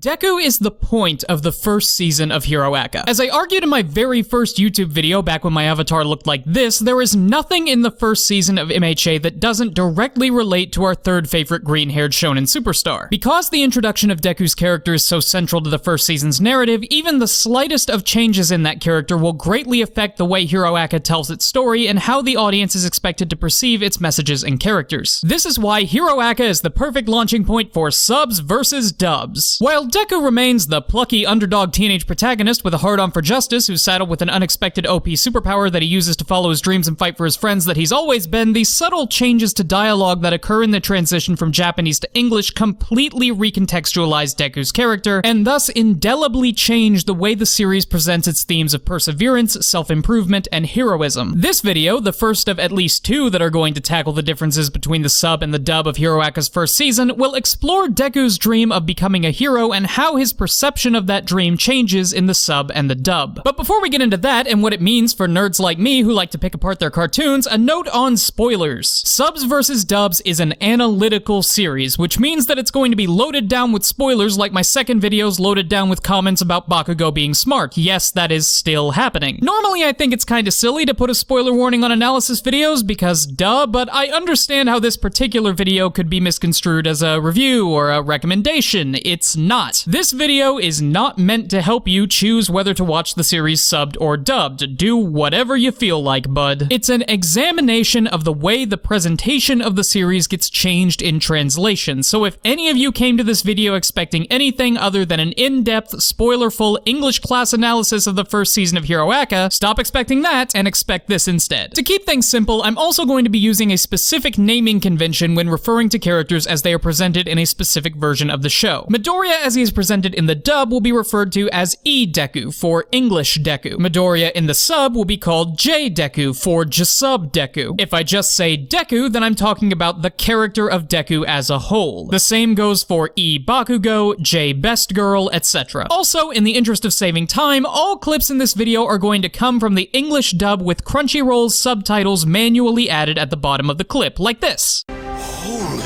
Deku is the point of the first season of Hero Aca. As I argued in my very first YouTube video back when my avatar looked like this, there is nothing in the first season of MHA that doesn't directly relate to our third favorite green-haired shonen superstar. Because the introduction of Deku's character is so central to the first season's narrative, even the slightest of changes in that character will greatly affect the way Hero Aca tells its story and how the audience is expected to perceive its messages and characters. This is why Hero Aca is the perfect launching point for subs versus dubs. While Deku remains the plucky underdog teenage protagonist with a hard-on for justice who's saddled with an unexpected OP superpower that he uses to follow his dreams and fight for his friends that he's always been, the subtle changes to dialogue that occur in the transition from Japanese to English completely recontextualize Deku's character, and thus indelibly change the way the series presents its themes of perseverance, self-improvement, and heroism. This video, the first of at least two that are going to tackle the differences between the sub and the dub of Hero Aca's first season, will explore Deku's dream of becoming a hero and how his perception of that dream changes in the sub and the dub. But before we get into that and what it means for nerds like me who like to pick apart their cartoons, a note on spoilers. Subs versus dubs is an analytical series, which means that it's going to be loaded down with spoilers like my second video's loaded down with comments about Bakugo being smart. Yes, that is still happening. Normally I think it's kinda silly to put a spoiler warning on analysis videos because duh, but I understand how this particular video could be misconstrued as a review or a recommendation. It's not. This video is not meant to help you choose whether to watch the series subbed or dubbed. Do whatever you feel like, bud. It's an examination of the way the presentation of the series gets changed in translation, so if any of you came to this video expecting anything other than an in-depth, spoiler-full English class analysis of the first season of Hero Aca, stop expecting that and expect this instead. To keep things simple, I'm also going to be using a specific naming convention when referring to characters as they are presented in a specific version of the show. Midoriya, as he is presented in the dub, will be referred to as E-Deku for English Deku. Midoriya in the sub will be called J-Deku for J-Sub Deku. If I just say Deku, then I'm talking about the character of Deku as a whole. The same goes for E-Bakugo, J-Best Girl, etc. Also, in the interest of saving time, all clips in this video are going to come from the English dub with Crunchyroll's subtitles manually added at the bottom of the clip, like this. Holy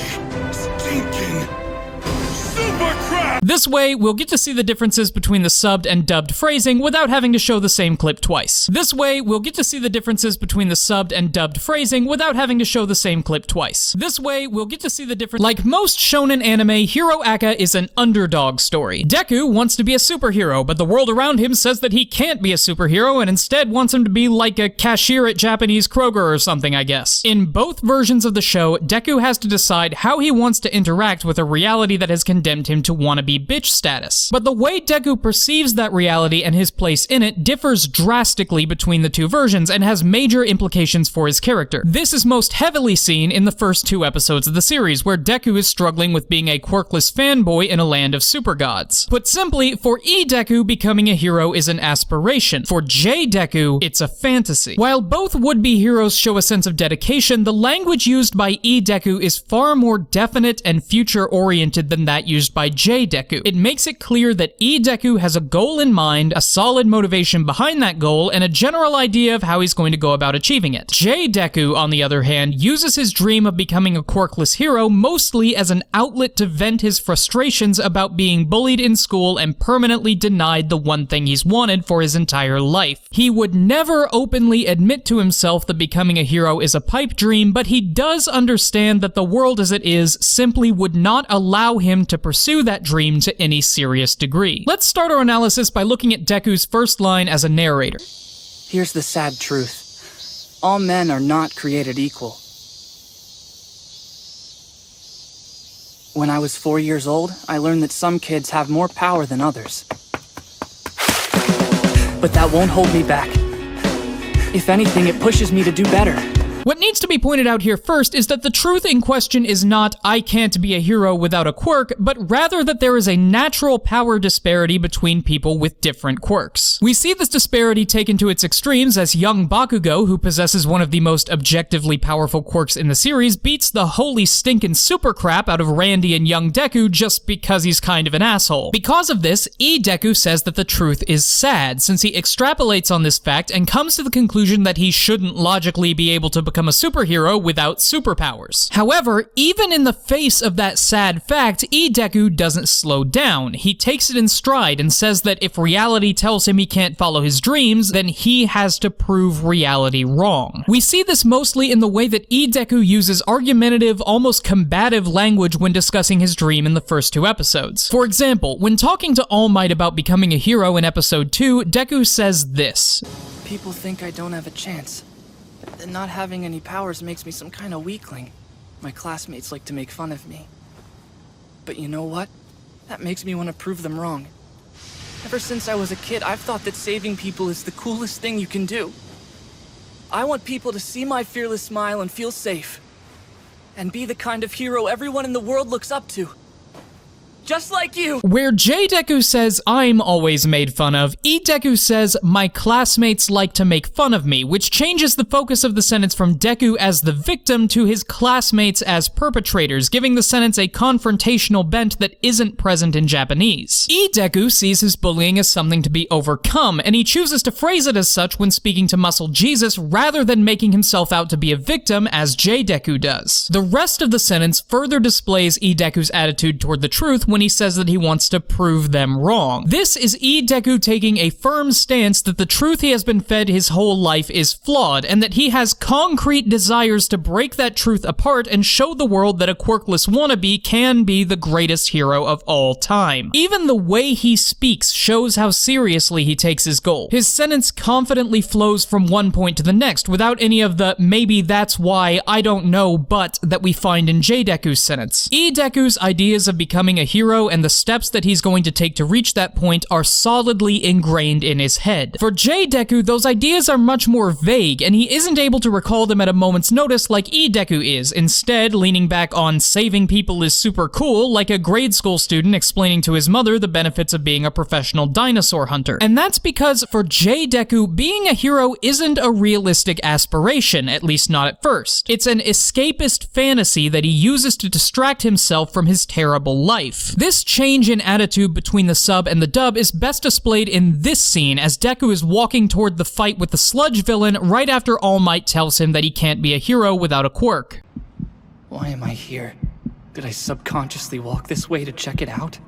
stinking super crap! This way, we'll get to see the differences between the subbed and dubbed phrasing without having to show the same clip twice. This way, we'll get to see the differences between the subbed and dubbed phrasing without having to show the same clip twice. This way, we'll get to see the difference. Like most shonen anime, Hero Aca is an underdog story. Deku wants to be a superhero, but the world around him says that he can't be a superhero and instead wants him to be like a cashier at Japanese Kroger or something, I guess. In both versions of the show, Deku has to decide how he wants to interact with a reality that has condemned him to wannabe bitch status. But the way Deku perceives that reality and his place in it differs drastically between the two versions and has major implications for his character. This is most heavily seen in the first two episodes of the series, where Deku is struggling with being a quirkless fanboy in a land of super gods. Put simply, for E-Deku, becoming a hero is an aspiration. For J-Deku, it's a fantasy. While both would-be heroes show a sense of dedication, the language used by E-Deku is far more definite and future-oriented than that used by J-Deku. It makes it clear that E-Deku has a goal in mind, a solid motivation behind that goal, and a general idea of how he's going to go about achieving it. J-Deku, on the other hand, uses his dream of becoming a quirkless hero mostly as an outlet to vent his frustrations about being bullied in school and permanently denied the one thing he's wanted for his entire life. He would never openly admit to himself that becoming a hero is a pipe dream, but he does understand that the world as it is simply would not allow him to pursue that dream to any serious degree. Let's start our analysis by looking at Deku's first line as a narrator. Here's the sad truth. All men are not created equal. When I was 4 years old, I learned that some kids have more power than others. But that won't hold me back. If anything, it pushes me to do better. What needs to be pointed out here first is that the truth in question is not, I can't be a hero without a quirk, but rather that there is a natural power disparity between people with different quirks. We see this disparity taken to its extremes as young Bakugo, who possesses one of the most objectively powerful quirks in the series, beats the holy stinkin' super crap out of Randy and young Deku just because he's kind of an asshole. Because of this, E-Deku says that the truth is sad, since he extrapolates on this fact and comes to the conclusion that he shouldn't logically be able to become become a superhero without superpowers. However, even in the face of that sad fact, Deku doesn't slow down. He takes it in stride and says that if reality tells him he can't follow his dreams, then he has to prove reality wrong. We see this mostly in the way that Deku uses argumentative, almost combative language when discussing his dream in the first 2 episodes. For example, when talking to All Might about becoming a hero in episode 2, Deku says this. People think I don't have a chance. That not having any powers makes me some kind of weakling. My classmates like to make fun of me. But you know what? That makes me want to prove them wrong. Ever since I was a kid, I've thought that saving people is the coolest thing you can do. I want people to see my fearless smile and feel safe. And be the kind of hero everyone in the world looks up to. Just like you! Where Deku says, I'm always made fun of, Deku says, my classmates like to make fun of me, which changes the focus of the sentence from Deku as the victim to his classmates as perpetrators, giving the sentence a confrontational bent that isn't present in Japanese. Deku sees his bullying as something to be overcome, and he chooses to phrase it as such when speaking to Muscle Jesus rather than making himself out to be a victim as Deku does. The rest of the sentence further displays Deku's attitude toward the truth when he says that he wants to prove them wrong. This is Deku taking a firm stance that the truth he has been fed his whole life is flawed, and that he has concrete desires to break that truth apart and show the world that a quirkless wannabe can be the greatest hero of all time. Even the way he speaks shows how seriously he takes his goal. His sentence confidently flows from one point to the next without any of the maybe that's why, I don't know, but that we find in Deku's sentence. Deku's ideas of becoming a hero and the steps that he's going to take to reach that point are solidly ingrained in his head. For Deku, those ideas are much more vague, and he isn't able to recall them at a moment's notice like Deku is, instead leaning back on saving people is super cool like a grade school student explaining to his mother the benefits of being a professional dinosaur hunter. And that's because for Deku, being a hero isn't a realistic aspiration, at least not at first. It's an escapist fantasy that he uses to distract himself from his terrible life. This change in attitude between the sub and the dub is best displayed in this scene as Deku is walking toward the fight with the sludge villain right after All Might tells him that he can't be a hero without a quirk. Why am I here? Did I subconsciously walk this way to check it out?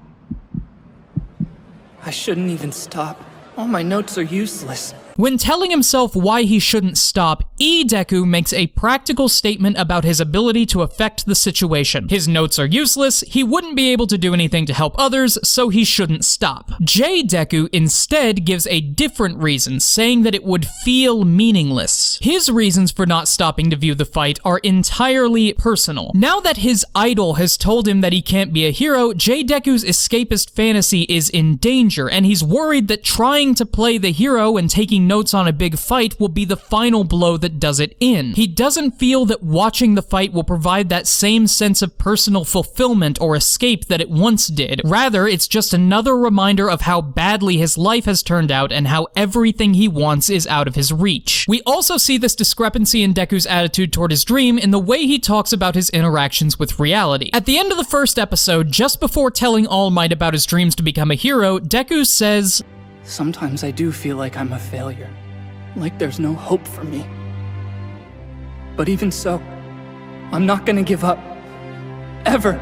I shouldn't even stop. All my notes are useless. When telling himself why he shouldn't stop, Deku makes a practical statement about his ability to affect the situation. His notes are useless, he wouldn't be able to do anything to help others, so he shouldn't stop. Deku instead gives a different reason, saying that it would feel meaningless. His reasons for not stopping to view the fight are entirely personal. Now that his idol has told him that he can't be a hero, Deku's escapist fantasy is in danger, and he's worried that trying to play the hero and taking notes on a big fight will be the final blow that does it in. He doesn't feel that watching the fight will provide that same sense of personal fulfillment or escape that it once did. Rather, it's just another reminder of how badly his life has turned out and how everything he wants is out of his reach. We also see this discrepancy in Deku's attitude toward his dream in the way he talks about his interactions with reality. At the end of the first episode, just before telling All Might about his dreams to become a hero, Deku says, Sometimes I do feel like I'm a failure. Like there's no hope for me. But even so, I'm not gonna give up. Ever.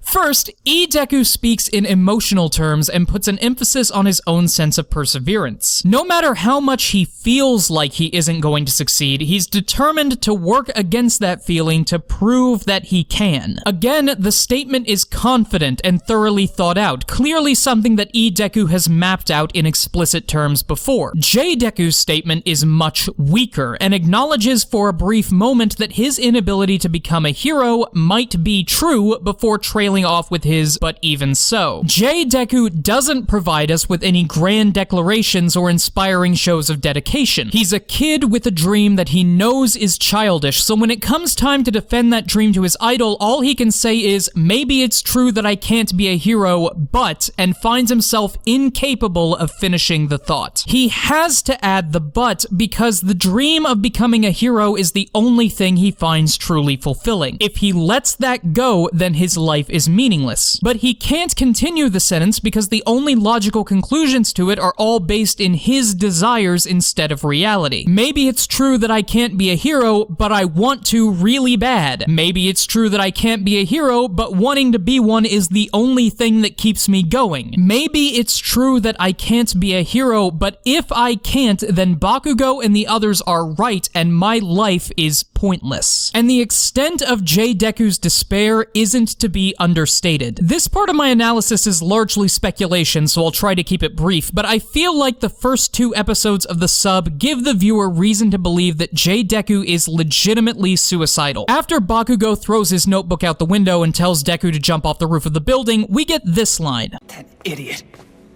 First, Deku speaks in emotional terms and puts an emphasis on his own sense of perseverance. No matter how much he feels like he isn't going to succeed, he's determined to work against that feeling to prove that he can. Again, the statement is confident and thoroughly thought out, clearly something that Deku has mapped out in explicit terms before. Deku's statement is much weaker and acknowledges for a brief moment that his inability to become a hero might be true before trailing off with his "but even so." Deku doesn't provide us with any grand declarations or inspiring shows of dedication. He's a kid with a dream that he knows is childish, so when it comes time to defend that dream to his idol, all he can say is, maybe it's true that I can't be a hero, but, and finds himself incapable of finishing the thought. He has to add the but because the dream of becoming a hero is the only thing he finds truly fulfilling. If he lets that go, then his life is meaningless. But he can't continue the sentence because the only logical conclusions to it are all based in his desires instead of reality. Maybe it's true that I can't be a hero, but I want to really bad. Maybe it's true that I can't be a hero, but wanting to be one is the only thing that keeps me going. Maybe it's true that I can't be a hero, but if I can't, then Bakugo and the others are right, and my life is pointless. And the extent of J. Deku's despair isn't to be understated. This part of my analysis is largely speculation, so I'll try to keep it brief, but I feel like the first 2 episodes of the sub give the viewer reason to believe that J. Deku is legitimately suicidal. After Bakugo throws his notebook out the window and tells Deku to jump off the roof of the building, we get this line. That idiot.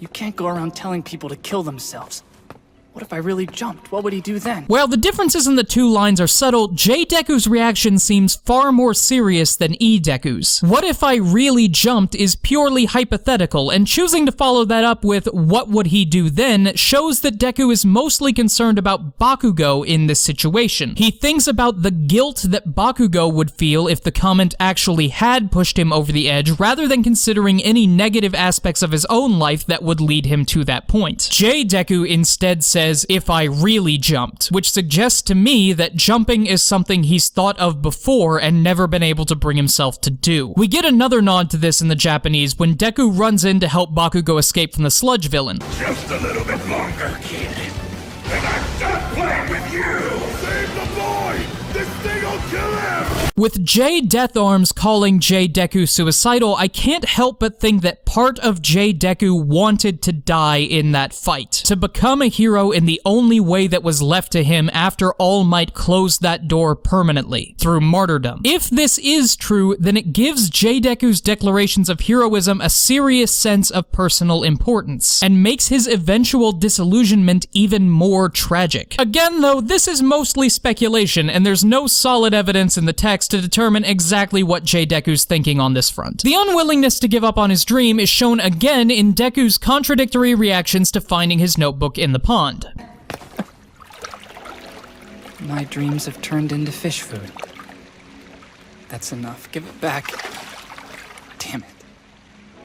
You can't go around telling people to kill themselves. What if I really jumped? What would he do then? While the differences in the 2 lines are subtle, J. Deku's reaction seems far more serious than E. Deku's. What if I really jumped is purely hypothetical, and choosing to follow that up with what would he do then shows that Deku is mostly concerned about Bakugo in this situation. He thinks about the guilt that Bakugo would feel if the comment actually had pushed him over the edge, rather than considering any negative aspects of his own life that would lead him to that point. J. Deku instead says, if I really jumped, which suggests to me that jumping is something he's thought of before and never been able to bring himself to do. We get another nod to this in the Japanese when Deku runs in to help Bakugo escape from the sludge villain. Just a little bit longer, kid. And I'm done playing with you! Save the boy! This thing'll kill him! With J. Death Arms calling J. Deku suicidal, I can't help but think that part of J. Deku wanted to die in that fight, to become a hero in the only way that was left to him after All Might closed that door permanently, through martyrdom. If this is true, then it gives J. Deku's declarations of heroism a serious sense of personal importance, and makes his eventual disillusionment even more tragic. Again though, this is mostly speculation, and there's no solid evidence in the text to determine exactly what J. Deku's thinking on this front. The unwillingness to give up on his dream is shown again in Deku's contradictory reactions to finding his notebook in the pond. My dreams have turned into fish food. That's enough. Give it back. Damn it.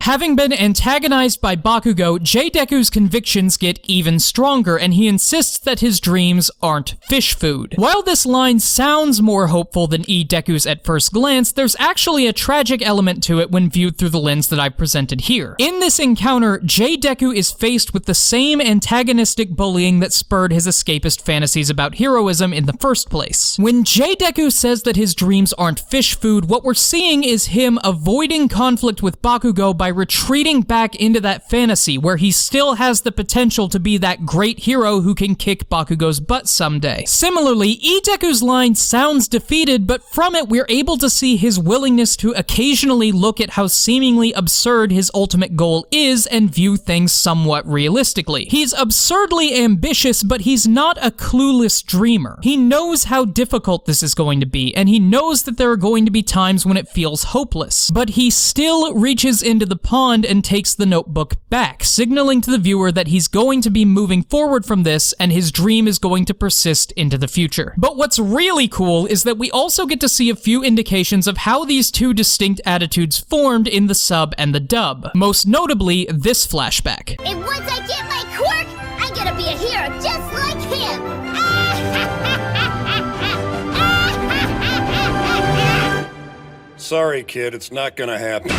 Having been antagonized by Bakugo, J. Deku's convictions get even stronger, and he insists that his dreams aren't fish food. While this line sounds more hopeful than E. Deku's at first glance, there's actually a tragic element to it when viewed through the lens that I've presented here. In this encounter, J. Deku is faced with the same antagonistic bullying that spurred his escapist fantasies about heroism in the first place. When J. Deku says that his dreams aren't fish food, what we're seeing is him avoiding conflict with Bakugo by retreating back into that fantasy where he still has the potential to be that great hero who can kick Bakugo's butt someday. Similarly, E. Deku's line sounds defeated, but from it we're able to see his willingness to occasionally look at how seemingly absurd his ultimate goal is and view things somewhat realistically. He's absurdly ambitious, but he's not a clueless dreamer. He knows how difficult this is going to be, and he knows that there are going to be times when it feels hopeless, but he still reaches into the pond and takes the notebook back, signaling to the viewer that he's going to be moving forward from this and his dream is going to persist into the future. But what's really cool is that we also get to see a few indications of how these two distinct attitudes formed in the sub and the dub. Most notably, this flashback. And once I get my quirk, I'm gonna be a hero just like him! Sorry, kid, it's not gonna happen.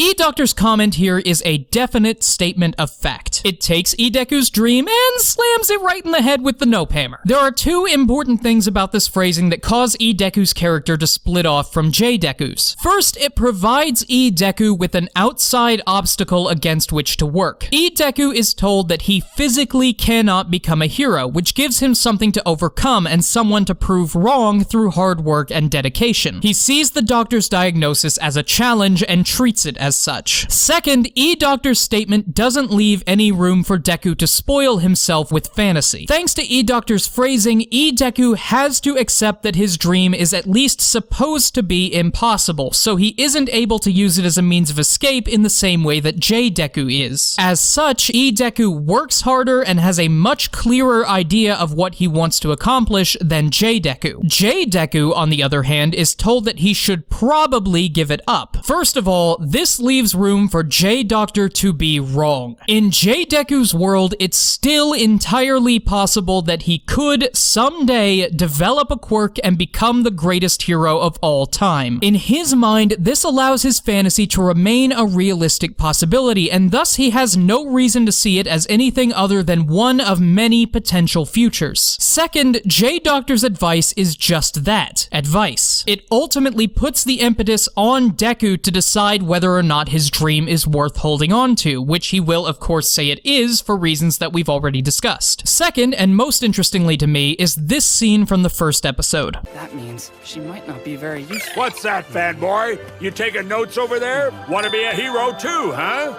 E-Doctor's comment here is a definite statement of fact. It takes E. Deku's dream and slams it right in the head with the nope hammer. There are two important things about this phrasing that cause E. Deku's character to split off from J. Deku's. First, it provides E. Deku with an outside obstacle against which to work. E. Deku is told that he physically cannot become a hero, which gives him something to overcome and someone to prove wrong through hard work and dedication. He sees the doctor's diagnosis as a challenge and treats it as such. Second, E. Doctor's statement doesn't leave any any room for Deku to spoil himself with fantasy. Thanks to E-Doctor's phrasing, E-Deku has to accept that his dream is at least supposed to be impossible, so he isn't able to use it as a means of escape in the same way that J-Deku is. As such, E-Deku works harder and has a much clearer idea of what he wants to accomplish than J-Deku. J-Deku, on the other hand, is told that he should probably give it up. First of all, this leaves room for J-Doctor to be wrong. In J-Deku's world, it's still entirely possible that he could someday develop a quirk and become the greatest hero of all time. In his mind, this allows his fantasy to remain a realistic possibility, and thus he has no reason to see it as anything other than one of many potential futures. Second, J-Doctor's advice is just that, advice. It ultimately puts the impetus on Deku to decide whether or not his dream is worth holding on to, which he will of course say it is for reasons that we've already discussed. Second, and most interestingly to me, is this scene from the first episode. That means she might not be very useful. What's that, fanboy? You taking notes over there? Want to be a hero too, huh?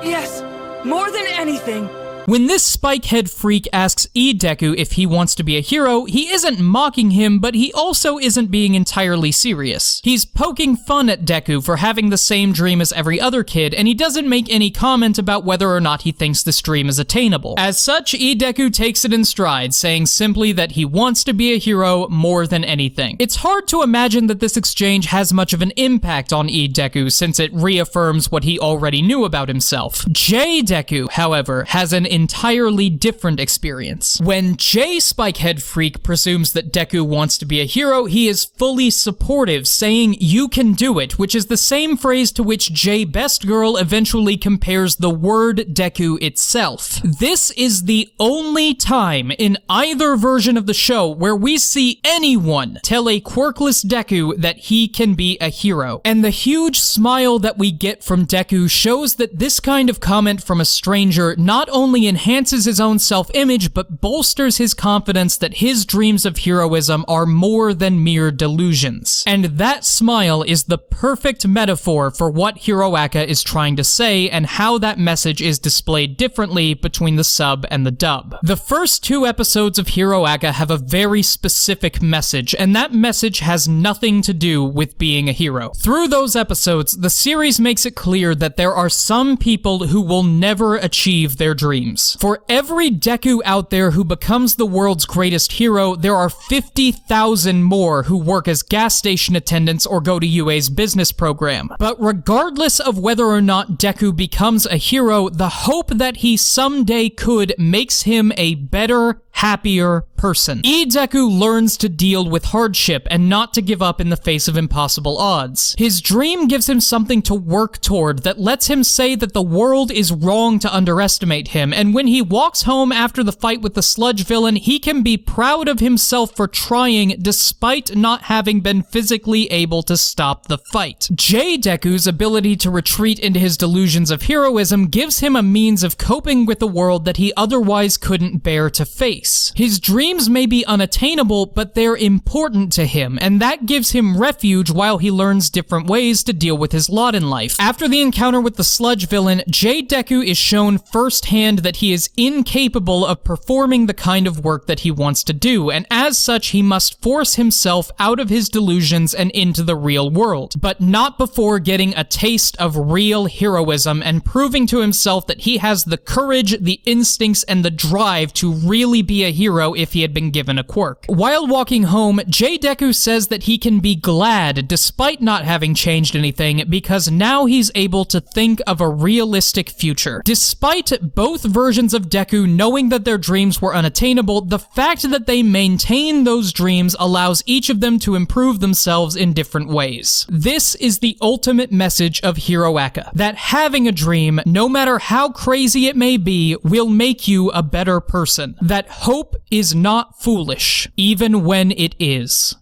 Yes, more than anything. When this spikehead freak asks E-Deku if he wants to be a hero, he isn't mocking him, but he also isn't being entirely serious. He's poking fun at Deku for having the same dream as every other kid, and he doesn't make any comment about whether or not he thinks this dream is attainable. As such, E-Deku takes it in stride, saying simply that he wants to be a hero more than anything. It's hard to imagine that this exchange has much of an impact on E-Deku, since it reaffirms what he already knew about himself. J-Deku, however, has an entirely different experience. When J Spikehead Freak presumes that Deku wants to be a hero, he is fully supportive, saying, "You can do it," which is the same phrase to which J Best Girl eventually compares the word Deku itself. This is the only time in either version of the show where we see anyone tell a quirkless Deku that he can be a hero. And the huge smile that we get from Deku shows that this kind of comment from a stranger not only enhances his own self-image, but bolsters his confidence that his dreams of heroism are more than mere delusions. And that smile is the perfect metaphor for what Hero Aca is trying to say and how that message is displayed differently between the sub and the dub. The first 2 episodes of Hero Aca have a very specific message, and that message has nothing to do with being a hero. Through those episodes, the series makes it clear that there are some people who will never achieve their dreams. For every Deku out there who becomes the world's greatest hero, there are 50,000 more who work as gas station attendants or go to UA's business program. But regardless of whether or not Deku becomes a hero, the hope that he someday could makes him a better, happier person. E-Deku learns to deal with hardship and not to give up in the face of impossible odds. His dream gives him something to work toward that lets him say that the world is wrong to underestimate him, and when he walks home after the fight with the sludge villain, he can be proud of himself for trying despite not having been physically able to stop the fight. J-Deku's ability to retreat into his delusions of heroism gives him a means of coping with the world that he otherwise couldn't bear to face. His dreams may be unattainable, but they're important to him, and that gives him refuge while he learns different ways to deal with his lot in life. After the encounter with the sludge villain, J-Deku is shown firsthand that he is incapable of performing the kind of work that he wants to do, and as such he must force himself out of his delusions and into the real world, but not before getting a taste of real heroism and proving to himself that he has the courage, the instincts, and the drive to really be a hero if he had been given a quirk. While walking home, J-Deku says that he can be glad despite not having changed anything because now he's able to think of a realistic future. Despite both versions of Deku knowing that their dreams were unattainable, the fact that they maintain those dreams allows each of them to improve themselves in different ways. This is the ultimate message of Hero Aca, that having a dream, no matter how crazy it may be, will make you a better person. That hope is not foolish, even when it is.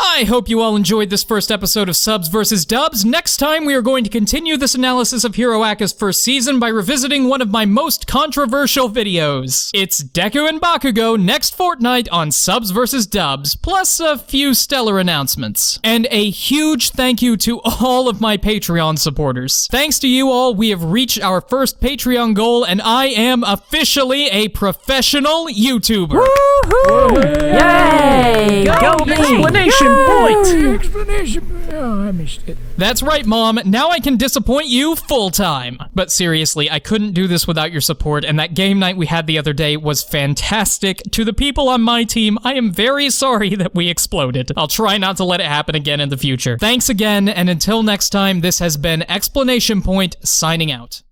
I hope you all enjoyed this first episode of Subs vs. Dubs. Next time, we are going to continue this analysis of Hero Aca's first season by revisiting one of my most controversial videos. It's Deku and Bakugo next fortnight on Subs vs. Dubs, plus a few stellar announcements. And a huge thank you to all of my Patreon supporters. Thanks to you all, we have reached our first Patreon goal, and I am officially a professional YouTuber. Woohoo! Yay! Go me! Explanation point! Explanation. Oh, I missed it. That's right, Mom. Now I can disappoint you full-time. But seriously, I couldn't do this without your support, and that game night we had the other day was fantastic. To the people on my team, I am very sorry that we exploded. I'll try not to let it happen again in the future. Thanks again, and until next time, this has been Explanation Point signing out.